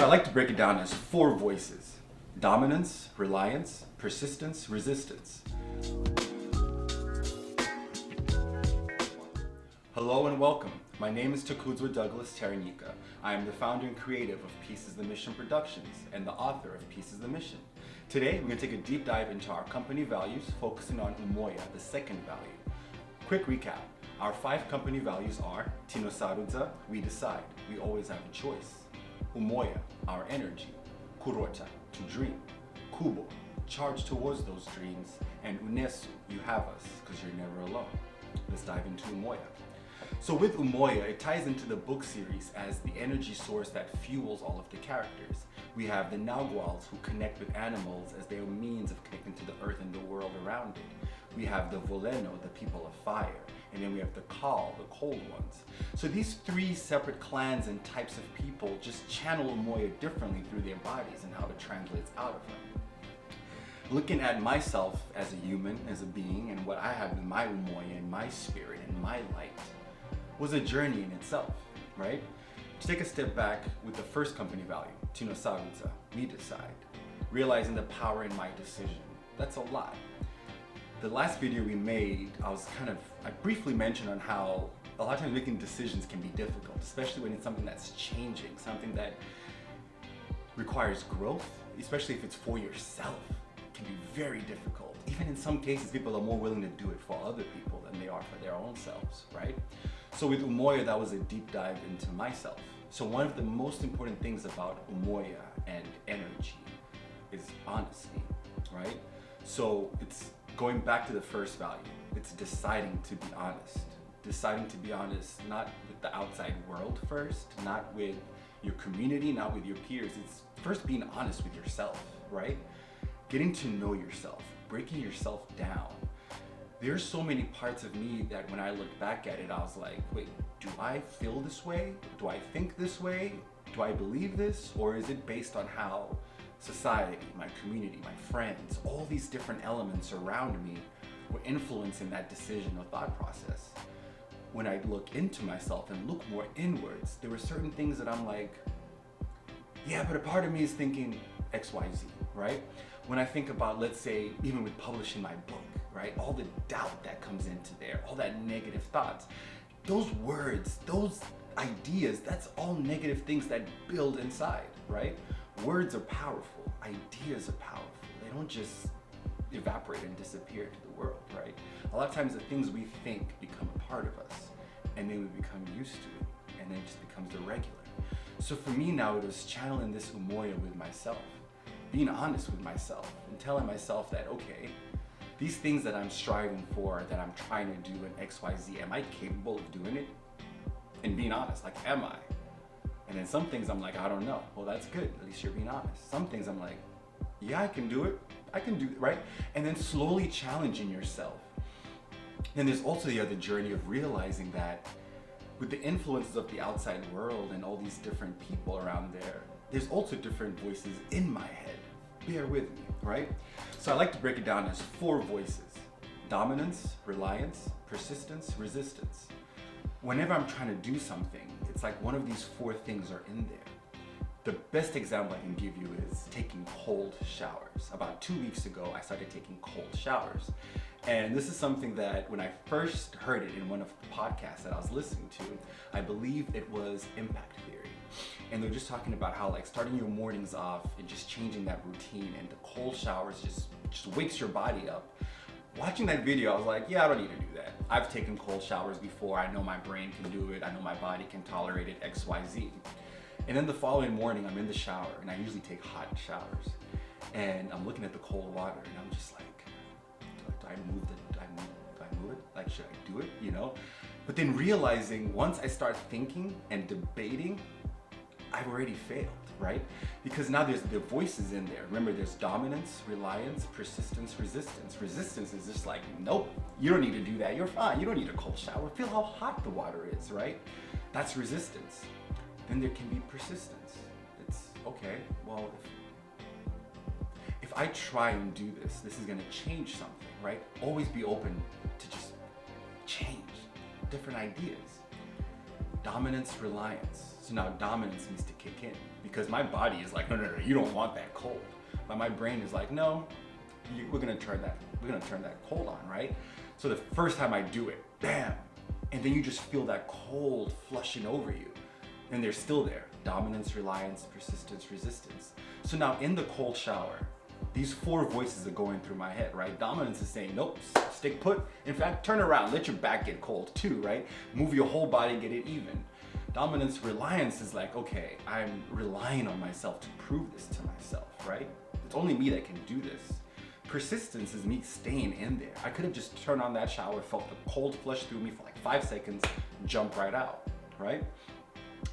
So I like to break it down as 4 voices: dominance, reliance, persistence, resistance. Hello and welcome. My name is Takudzwa Douglas Taranika. I am the founder and creative of PiTM Productions and the author of Peace is the Mission. Today we're going to take a deep dive into our company values, focusing on Umoya, the second value. Quick recap. Our 5 company values are Tinosarudza, we decide, we always have a choice. Umoya, our energy. Kurota, to dream. Kubo, charge towards those dreams. And Unesu, you have us, because you're never alone. Let's dive into Umoya. So with Umoya, it ties into the book series as the energy source that fuels all of the characters. We have the Naguals who connect with animals as their means of connecting to the earth and the world around it. We have the Voleno, the people of fire. And then we have the Kal, the cold ones. So these 3 separate clans and types of people just channel Umoya differently through their bodies and how it translates out of them. Looking at myself as a human, as a being, and what I have in my Umoya, in my spirit, in my light, was a journey in itself, right? To take a step back with the first company value, Tinosarudza, we decide, realizing the power in my decision. That's a lot. The last video we made, I briefly mentioned on how a lot of times making decisions can be difficult, especially when it's something that's changing, something that requires growth, especially if it's for yourself. It can be very difficult. Even in some cases, people are more willing to do it for other people than they are for their own selves, right? So with Umoya, that was a deep dive into myself. So one of the most important things about Umoya and energy is honesty, right? So it's going back to the first value. It's deciding to be honest. Deciding to be honest, not with the outside world first, not with your community, not with your peers. It's first being honest with yourself, right? Getting to know yourself, breaking yourself down. There's so many parts of me that when I look back at it, I was like, wait, do I feel this way? Do I think this way? Do I believe this? Or is it based on how society, my community, my friends, all these different elements around me were influencing that decision or thought process? When I look into myself and look more inwards, there were certain things that I'm like, yeah, but a part of me is thinking X, Y, Z, right? When I think about, let's say, even with publishing my book, right? All the doubt that comes into there, all that negative thoughts, those words, those ideas, that's all negative things that build inside, right? Words are powerful, ideas are powerful. They don't just evaporate and disappear to the world, right? A lot of times the things we think become a part of us, and then we become used to it, and then it just becomes the regular. So for me now, it was channeling this Umoya with myself, being honest with myself, and telling myself that, okay, these things that I'm striving for, that I'm trying to do in X, Y, Z, am I capable of doing it? And being honest, like, am I? And then some things I'm like, I don't know. Well, that's good. At least you're being honest. Some things I'm like, yeah, I can do it. I can do it, right? And then slowly challenging yourself. Then there's also the other journey of realizing that with the influences of the outside world and all these different people around there, there's also different voices in my head. Bear with me, right? So I like to break it down as 4 voices: dominance, reliance, persistence, resistance. Whenever I'm trying to do something, it's like one of these 4 things are in there. The best example I can give you is taking cold showers. About 2 weeks ago, I started taking cold showers. And this is something that when I first heard it in one of the podcasts that I was listening to, I believe it was impact theory. And they're just talking about how, like, starting your mornings off and just changing that routine, and the cold showers just wakes your body up. Watching that video, I was like, yeah, I don't need to do that. I've taken cold showers before. I know my brain can do it. I know my body can tolerate it, X, Y, Z. And then the following morning, I'm in the shower, and I usually take hot showers. And I'm looking at the cold water, and I'm just like, do I move it? Like, should I do it, you know? But then realizing once I start thinking and debating, I've already failed, right? Because now there's the voices in there. Remember, there's dominance, reliance, persistence, resistance. Resistance is just like, nope, you don't need to do that. You're fine. You don't need a cold shower. Feel how hot the water is, right? That's resistance. Then there can be persistence. It's, okay, well, if I try and do this is gonna change something, right? Always be open to just change, different ideas. Dominance, reliance. So now dominance needs to kick in. because my body is like, no, no, no, you don't want that cold. But my brain is like, no, we're gonna turn that cold on, right? So the first time I do it, bam, and then you just feel that cold flushing over you. And they're still there. Dominance, reliance, persistence, resistance. So now in the cold shower, these 4 voices are going through my head, right? Dominance is saying, nope, stick put. In fact, turn around, let your back get cold too, right? Move your whole body, get it even. Dominance, reliance is like, okay, I'm relying on myself to prove this to myself, right? It's only me that can do this. Persistence is me staying in there. I could have just turned on that shower, felt the cold flush through me for like 5 seconds, jump right out, right?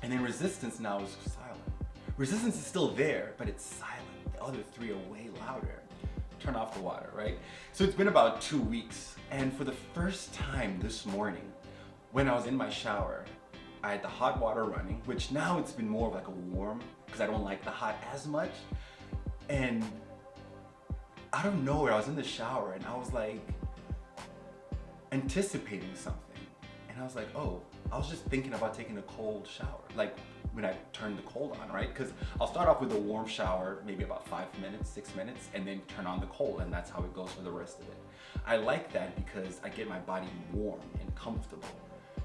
And then resistance now is silent. Resistance is still there, but it's silent. The other 3 are way louder. Turn off the water, right? So it's been about 2 weeks, and for the first time this morning, when I was in my shower, I had the hot water running, which now it's been more of like a warm, because I don't like the hot as much. And out of nowhere, I was in the shower and I was like anticipating something. And I was like, oh, I was just thinking about taking a cold shower. Like when I turned the cold on, right? Because I'll start off with a warm shower, maybe about 5 minutes, 6 minutes, and then turn on the cold, and that's how it goes for the rest of it. I like that because I get my body warm and comfortable.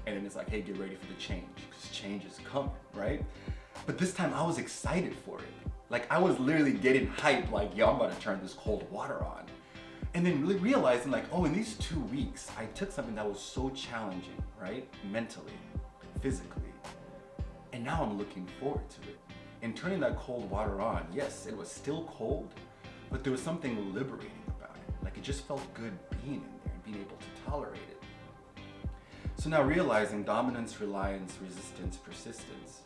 And then it's like, hey, get ready for the change, because change is coming, right? But this time I was excited for it. Like I was literally getting hyped, like, yo, I'm about to turn this cold water on. And then really realizing like, oh, in these 2 weeks, I took something that was so challenging, right? Mentally, physically. And now I'm looking forward to it. And turning that cold water on, yes, it was still cold, but there was something liberating about it. Like it just felt good being in there and being able to tolerate it. So now realizing dominance, reliance, resistance, persistence,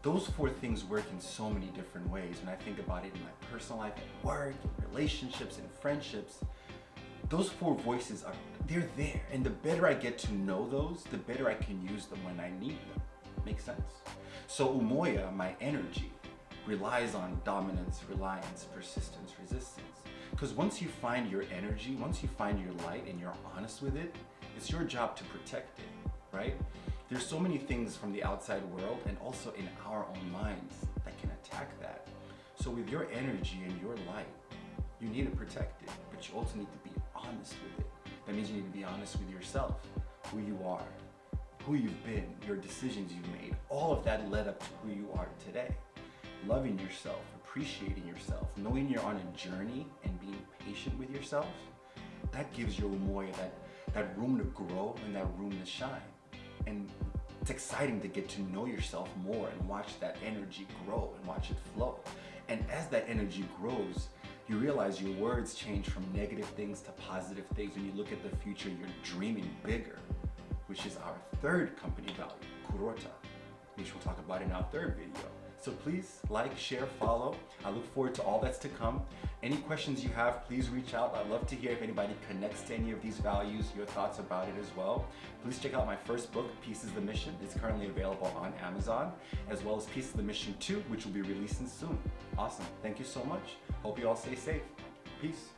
those 4 things work in so many different ways. When I think about it in my personal life, at work, in relationships, and friendships, those 4 voices they're there. And the better I get to know those, the better I can use them when I need them. Makes sense? So Umoya, my energy, relies on dominance, reliance, persistence, resistance. Because once you find your energy, once you find your light and you're honest with it, it's your job to protect it, right? There's so many things from the outside world and also in our own minds that can attack that. So with your energy and your light, you need to protect it, but you also need to be honest with it. That means you need to be honest with yourself, who you are, who you've been, your decisions you've made. All of that led up to who you are today. Loving yourself, appreciating yourself, knowing you're on a journey and being patient with yourself, that gives your Umoya that room to grow and that room to shine. And it's exciting to get to know yourself more and watch that energy grow and watch it flow. And as that energy grows, you realize your words change from negative things to positive things. When you look at the future, you're dreaming bigger, which is our 3rd company value, Kurota, which we'll talk about in our 3rd video. So please like, share, follow. I look forward to all that's to come. Any questions you have, please reach out. I'd love to hear if anybody connects to any of these values, your thoughts about it as well. Please check out my first book, Peace is the Mission. It's currently available on Amazon, as well as Peace is the Mission 2, which will be releasing soon. Awesome. Thank you so much. Hope you all stay safe. Peace.